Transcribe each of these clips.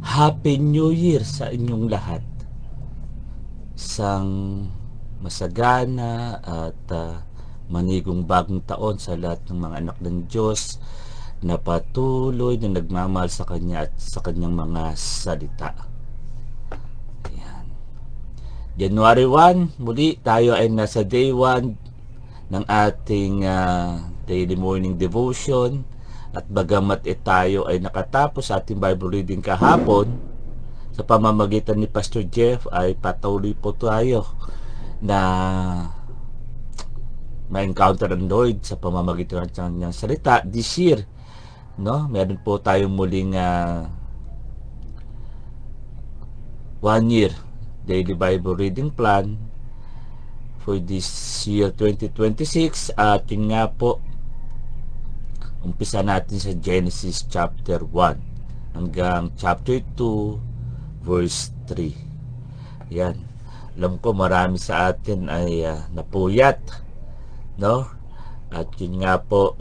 Happy New Year sa inyong lahat. Isang masagana at manigong bagong taon sa lahat ng mga anak ng Diyos na patuloy na nagmamahal sa Kanya at sa Kanyang mga salita. Ayan. January 1, muli tayo ay nasa day 1 ng ating daily morning devotion. At bagamat tayo ay nakatapos sa ating Bible reading kahapon, sa pamamagitan ni Pastor Jeff ay patuloy po tayo na ma-encounter ang Lord sa pamamagitan ng kanyang salita this year. No? Meron po tayong muling 1 year daily Bible reading plan for this year 2026. At yun nga po, umpisa natin sa Genesis chapter 1 hanggang chapter 2 verse 3. Yan. Alam ko marami sa atin ay napuyat, no? At yun nga po,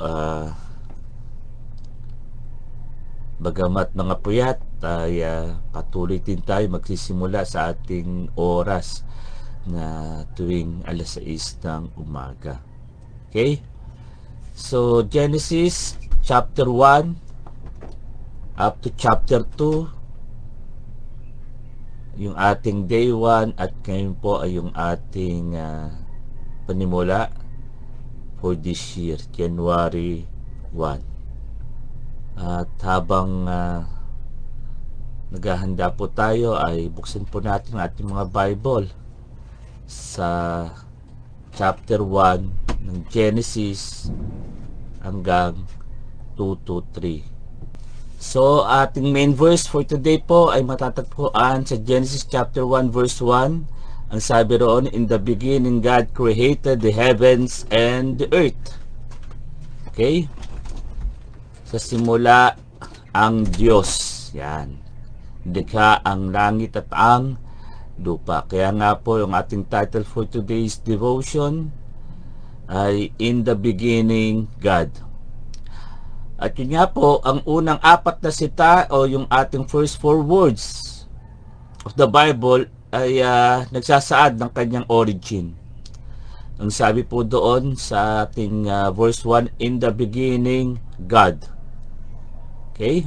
bagamat mga puyat, ay patuloy din tayo magsisimula sa ating oras na tuwing alas 6 ng umaga. Okay? So, Genesis chapter 1 up to chapter 2, yung ating day 1, at ngayon po ay yung ating panimula for this year, January 1. At habang naghahanda po tayo, ay buksan po natin ang ating mga Bible sa chapter 1 ng Genesis hanggang 2 to 3. So, ating main verse for today po ay matatagpuan sa Genesis chapter 1 verse 1. Ang sabi roon, in the beginning God created the heavens and the earth. Okay? Sa simula ang Diyos. Yan. Likha ang langit at ang lupa. Kaya nga po yung ating title for today's devotion ay in the beginning God. At yun nga po, ang unang 4 na sita o yung ating first 4 words of the Bible ay nagsasaad ng kanyang origin. Ang sabi po doon sa ating verse 1, in the beginning, God. Okay?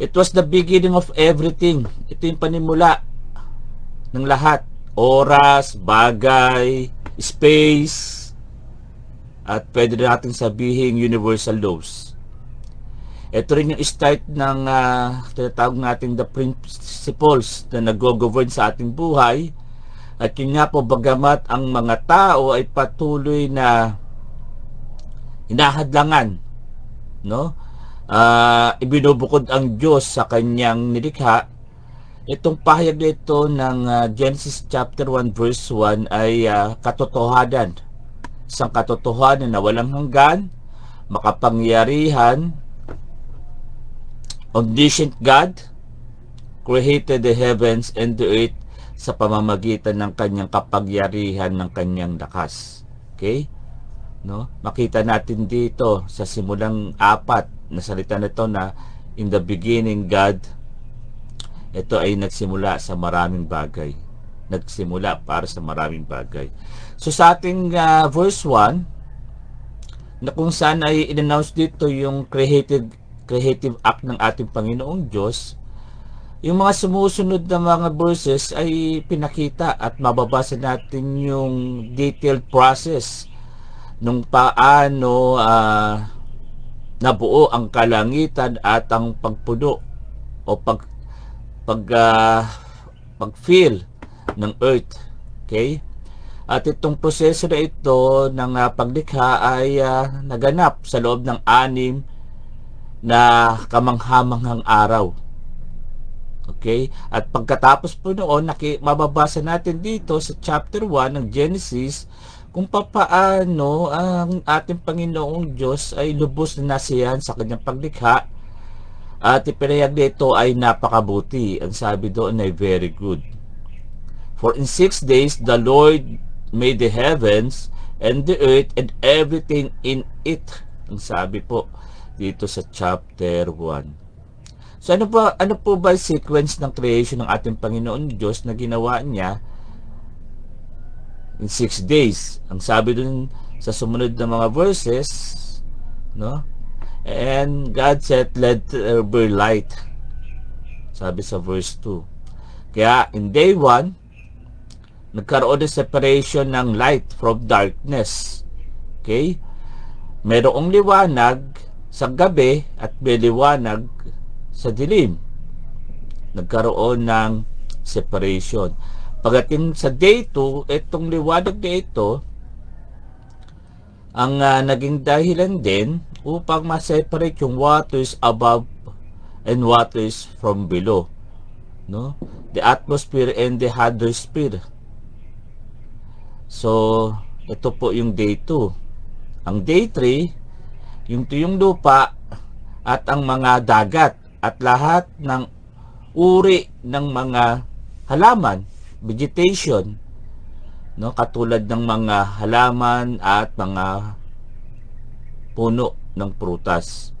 It was the beginning of everything. Ito yung panimula ng lahat. Oras, bagay, space, at pwede natin sabihin universal laws. Ito rin yung start ng tinatawag natin the principles na nag-govern sa ating buhay. At yun nga po, bagamat ang mga tao ay patuloy na hinahadlangan, no? Ibinubukod ang Diyos sa kanyang nilikha. Itong pahayag nito ng Genesis chapter 1 verse 1 ay katotohanan. Isang katotohanan na walang hanggan, makapangyarihan, omniscient God created the heavens and the earth sa pamamagitan ng kanyang kapangyarihan, ng kanyang lakas. Okay? No? Makita natin dito sa simulang 4 na salita nito na in the beginning God. Ito ay nagsimula sa maraming bagay. Nagsimula para sa maraming bagay. So sa ating verse 1, na kung saan ay in-announce dito yung creative act ng ating Panginoong Diyos, yung mga sumusunod na mga verses ay pinakita at mababasa natin yung detailed process nung paano nabuo ang kalangitan at ang pagpuno o pag-feel ng earth. Okay? At itong proseso na ito ng paglikha ay naganap sa loob ng 6 na kamanghamanghang araw. Okay? At pagkatapos po noon, mababasa natin dito sa chapter 1 ng Genesis kung papaano ang ating Panginoong Diyos ay lubos na nasiyahan sa kanyang paglikha. At ipinahayag nito ay napakabuti. Ang sabi doon ay very good. For in 6 days the Lord made the heavens and the earth and everything in it. Ang sabi po dito sa chapter 1. So ano po ba yung sequence ng creation ng ating Panginoon Diyos na ginawa niya in 6 days? Ang sabi dun sa sumunod na mga verses, no? And God said, let there be light. Sabi sa verse 2. Kaya in day 1, nagkaroon ng separation ng light from darkness. Okay? Merong liwanag sa gabi at may liwanag sa dilim. Nagkaroon ng separation. Pagdating sa day 2, itong liwanag na ito ang naging dahilan din upang ma-separate yung waters above and waters from below, no? The atmosphere and the hydrosphere. So ito po yung day 2. Ang day 3, yung lupa at ang mga dagat at lahat ng uri ng mga halaman, vegetation, no, katulad ng mga halaman at mga puno ng prutas.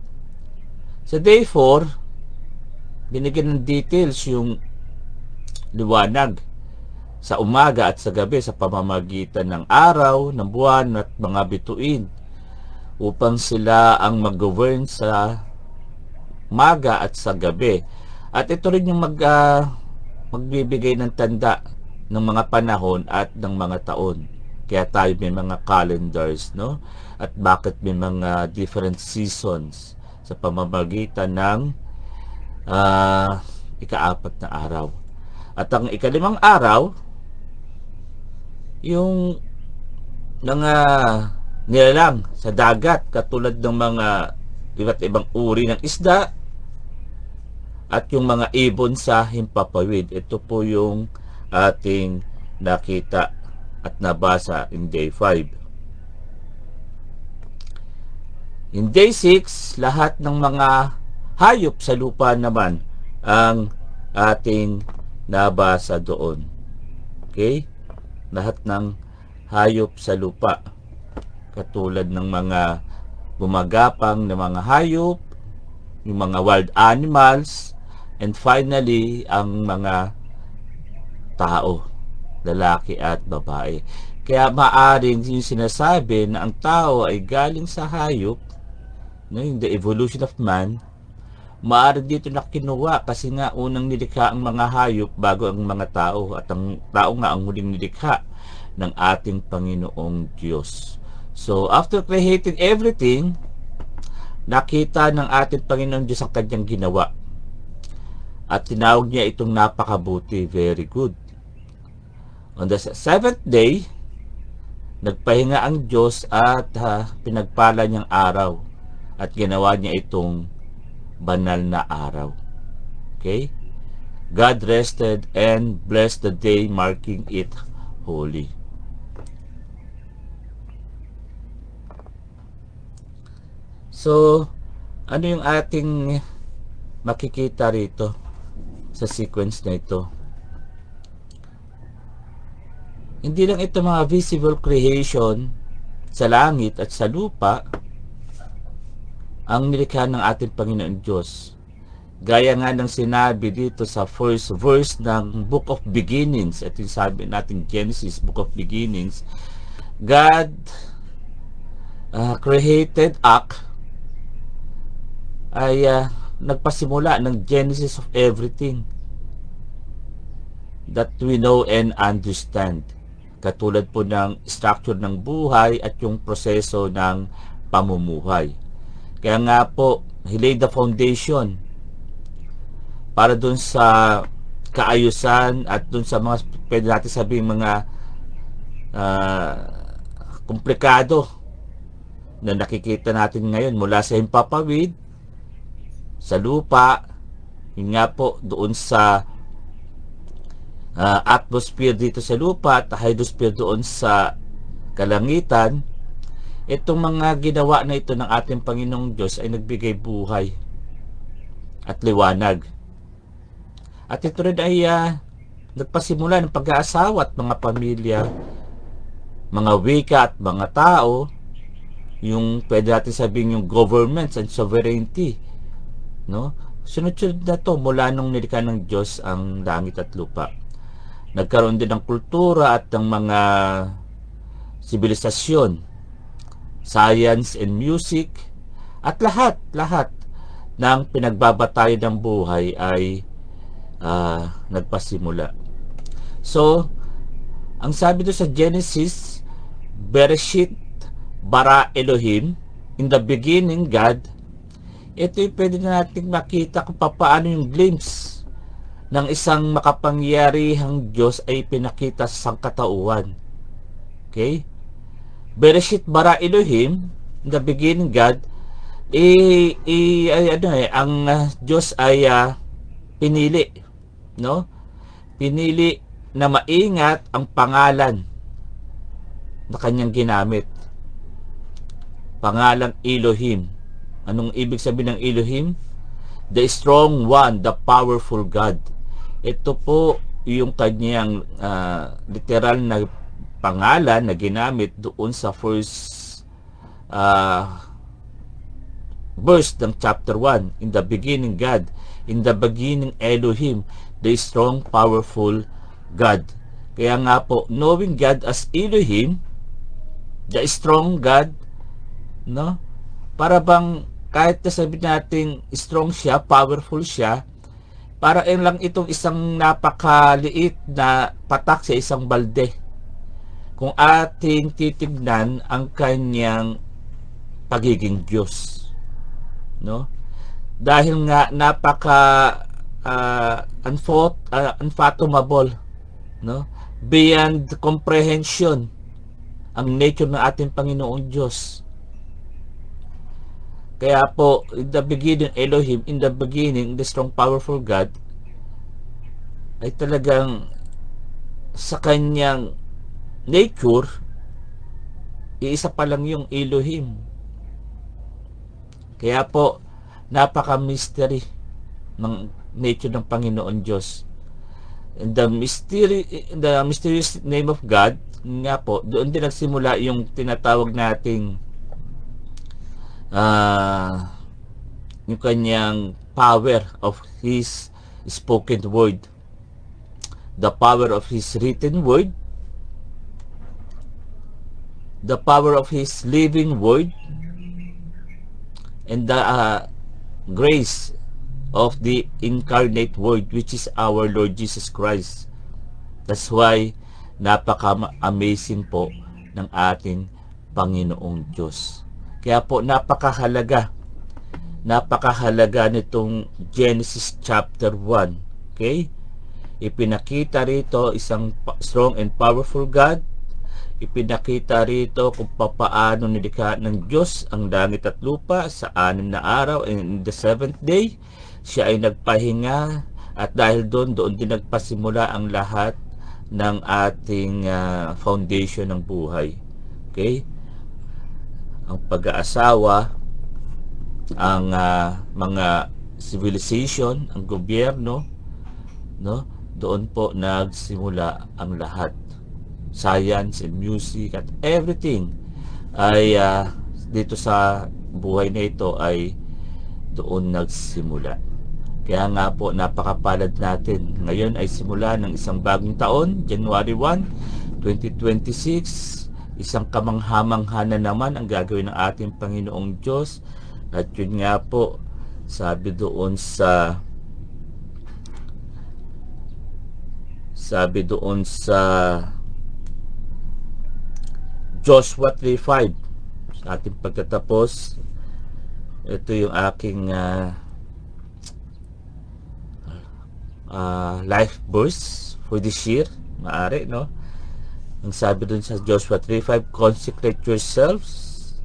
Sa day 4, binigyan ng details yung liwanag sa umaga at sa gabi sa pamamagitan ng araw, ng buwan at mga bituin upang sila ang mag-govern sa umaga at sa gabi. At ito rin yung magbibigay ng tanda ng mga panahon at ng mga taon. Kaya tayo may mga calendars, no? At bakit may mga different seasons sa pamamagitan ng ika-4 na araw. At ang ika-5 araw, yung mga nilalang sa dagat katulad ng mga iba't ibang uri ng isda at yung mga ibon sa himpapawid. Ito po yung ating nakita at nabasa in day 5. In day 6, lahat ng mga hayop sa lupa naman ang ating nabasa doon. Okay? Lahat ng hayop sa lupa, katulad ng mga gumagapang na mga hayop, yung mga wild animals, and finally ang mga tao, lalaki at babae. Kaya maaring yung sinasabi na ang tao ay galing sa hayop, no, in the evolution of man, maaring dito na kinuha kasi nga unang nilikha ang mga hayop bago ang mga tao, at ang tao nga ang huling nilikha ng ating Panginoong Diyos. So after creating everything, nakita ng ating Panginoong Diyos ang kanyang ginawa at tinawag niya itong napakabuti, very good. On the 7th day, nagpahinga ang Diyos at pinagpala niyang araw at ginawa niya itong banal na araw. Okay? God rested and blessed the day, marking it holy. So, ano yung ating makikita rito sa sequence na ito? Hindi lang ito mga visible creation sa langit at sa lupa ang nilikha ng ating Panginoon Diyos. Gaya nga ng sinabi dito sa first verse ng Book of Beginnings, ito yung sabi natin Genesis, Book of Beginnings, God created ay nagpasimula ng Genesis of everything that we know and understand. Katulad po ng structure ng buhay at yung proseso ng pamumuhay. Kaya nga po, He laid the foundation para dun sa kaayusan at dun sa mga pwede natin sabihin mga komplikado na nakikita natin ngayon mula sa himpapawid, sa lupa, yun nga po doon sa atmosphere dito sa lupa at hydrosphere doon sa kalangitan. Itong mga ginawa na ito ng ating Panginoong Diyos ay nagbigay buhay at liwanag. At ito rin ay nagpasimula ng pag-aasawa at mga pamilya, mga wika at mga tao, yung pwede natin sabihin yung governments and sovereignty, no? Sunod-sunod na to mula nung nilikha ng Diyos ang langit at lupa. Nagkaroon din ng kultura at ng mga sibilisasyon, science and music, at lahat ng pinagbabatayan ng buhay ay nagpasimula. So, ang sabi doon sa Genesis, Bereshit bara Elohim, in the beginning God, ito yung pwede na natin makita kung paano yung glimpse ng isang makapangyarihang Diyos ay pinakita sa sangkatauhan. Okay? Bereshit bara Elohim, in the beginning God, ang Diyos ay pinili, no? Pinili na maingat ang pangalan na kanyang ginamit. Pangalang Elohim. Anong ibig sabihin ng Elohim? The strong one, the powerful God. Ito po yung kanyang literal na pangalan na ginamit doon sa first verse ng chapter 1. In the beginning God, in the beginning Elohim, the strong, powerful God. Kaya nga po, knowing God as Elohim, the strong God, no? Para bang kahit na sabihin natin strong siya, powerful siya, para lang itong isang napakaliit na patak sa isang balde. Kung ating titignan ang kanyang pagiging Diyos, no? Dahil nga napaka unfathomable, no? Beyond comprehension ang nature ng ating Panginoong Diyos. Kaya po, in the beginning, Elohim, in the beginning, the strong, powerful God, ay talagang sa kanyang nature, iisa pa lang yung Elohim. Kaya po, napaka-mystery ng nature ng Panginoon Diyos. And the mysterious name of God, nga po, doon din nagsimula yung tinatawag nating yung kanyang power of His spoken word, the power of His written word, the power of His living word, and the grace of the incarnate word, which is our Lord Jesus Christ. That's why napaka-amazing po ng ating Panginoong Diyos. Kaya po napakahalaga nitong Genesis chapter 1. Okay? Ipinakita rito isang strong and powerful God. Ipinakita rito kung paano nilikha ng Diyos ang langit at lupa sa 6 na araw, and in the 7th day siya ay nagpahinga, at dahil doon din nagpasimula ang lahat ng ating foundation ng buhay. Okay? Ang pag-aasawa, ang mga civilization, ang gobyerno, no? Doon po nagsimula ang lahat. Science and music at everything ay dito sa buhay na ito ay doon nagsimula. Kaya nga po, napakapalad natin. Ngayon ay simula ng isang bagong taon, January 1, 2026. Isang kamangha-mangha na naman ang gagawin ng ating Panginoong Diyos. At yun nga po, sabi doon sa Joshua 3:5, sa ating pagtatapos. Ito yung aking life verse for this year, maaari, no? Ang sabi dun sa Joshua 3:5, consecrate yourselves,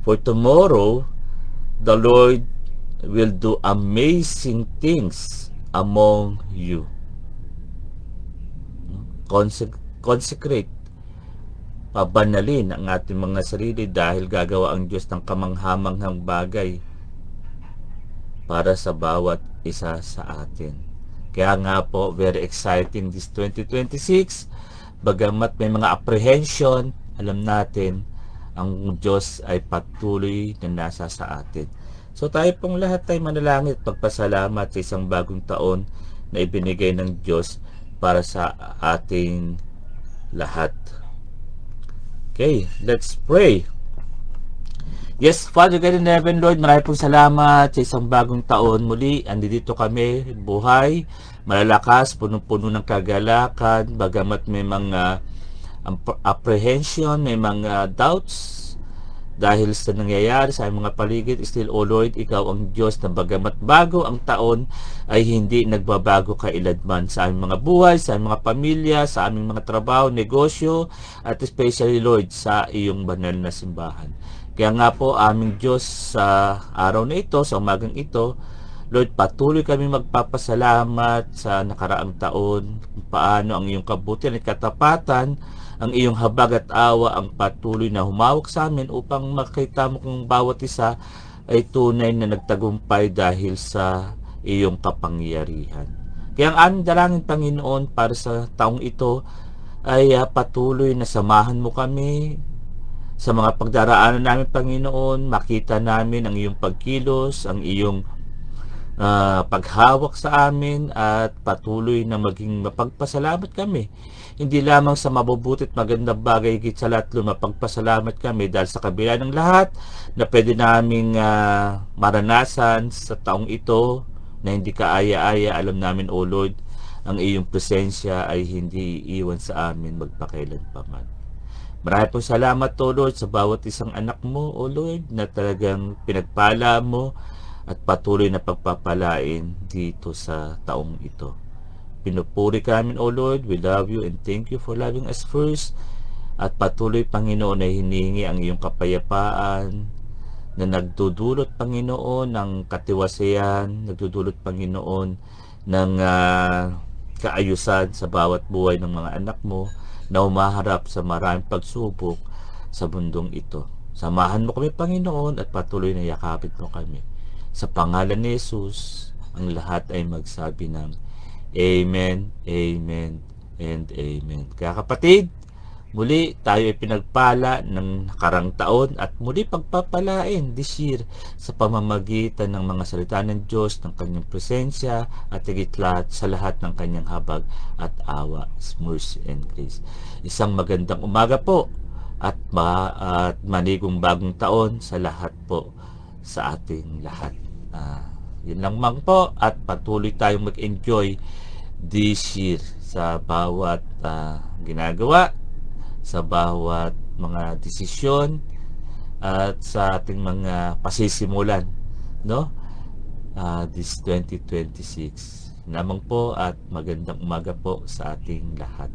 for tomorrow the Lord will do amazing things among you. Consecrate, pabanalin ang ating mga sarili, dahil gagawa ang Diyos ng kamanghamanghang bagay para sa bawat isa sa atin. Kaya nga po, very exciting this 2026. Bagamat may mga apprehension, alam natin ang Diyos ay patuloy na nasa sa atin. So tayo pong lahat ay manalangin at pagpasalamat sa isang bagong taon na ibinigay ng Diyos para sa ating lahat. Okay, let's pray. Yes, Father God in heaven, Lord, marami pong salamat sa isang bagong taon. Muli, andito kami, buhay, malalakas, punong-puno ng kagalakan, bagamat may mga apprehension, may mga doubts, dahil sa nangyayari sa aming mga paligid. Still, O Lord, Ikaw ang Diyos na bagamat bago ang taon, ay hindi nagbabago kailanman sa aming mga buhay, sa aming mga pamilya, sa aming mga trabaho, negosyo, at especially, Lord, sa iyong banal na simbahan. Kaya nga po, aming Diyos, sa araw na ito, sa umagang ito, Lord, patuloy kami magpapasalamat sa nakaraang taon, kung paano ang iyong kabutihan at katapatan, ang iyong habag at awa ang patuloy na humawak sa amin upang makita mo kung bawat isa ay tunay na nagtagumpay dahil sa iyong kapangyarihan. Kaya ang aming dalangin, Panginoon, para sa taong ito ay patuloy na samahan mo kami sa mga pagdaraanan namin, Panginoon. Makita namin ang iyong pagkilos, ang iyong paghawak sa amin, at patuloy na maging mapagpasalamat kami. Hindi lamang sa mabubuti at magandang bagay, higit sa lahat, mapagpasalamat kami dahil sa kabila ng lahat na pwede naming maranasan sa taong ito na hindi kaaya-aya, alam namin, O Lord, ang iyong presensya ay hindi iiwan sa amin magpakailan pa man. Marami pong salamat, O Lord, sa bawat isang anak mo, O Lord, na talagang pinagpala mo at patuloy na pagpapalain dito sa taong ito. Pinupuri ka namin, O Lord. We love you and thank you for loving us first. At patuloy, Panginoon, na hinihingi ang iyong kapayapaan na nagdudulot, Panginoon, ng katiwasayan, nagdudulot, Panginoon, ng kaayusan sa bawat buhay ng mga anak mo na umaharap sa maraming pagsubok sa mundong ito. Samahan mo kami, Panginoon, at patuloy na yakapin mo kami. Sa pangalan ni Jesus, ang lahat ay magsabi ng Amen, Amen, and Amen. Kaya kapatid, muli tayo ay pinagpala ng nakarang taon at muli pagpapalain this year sa pamamagitan ng mga salita ng Diyos, ng kanyang presensya, at higit lahat sa lahat ng kanyang habag at awa, mercy and grace. Isang magandang umaga po at manigong bagong taon sa lahat po, sa ating lahat. Yun lang man po, at patuloy tayong mag-enjoy this year sa bawat ginagawa, sa bawat mga desisyon, at sa ating mga pasisimulan, no? This 2026 lamang po, at magandang umaga po sa ating lahat.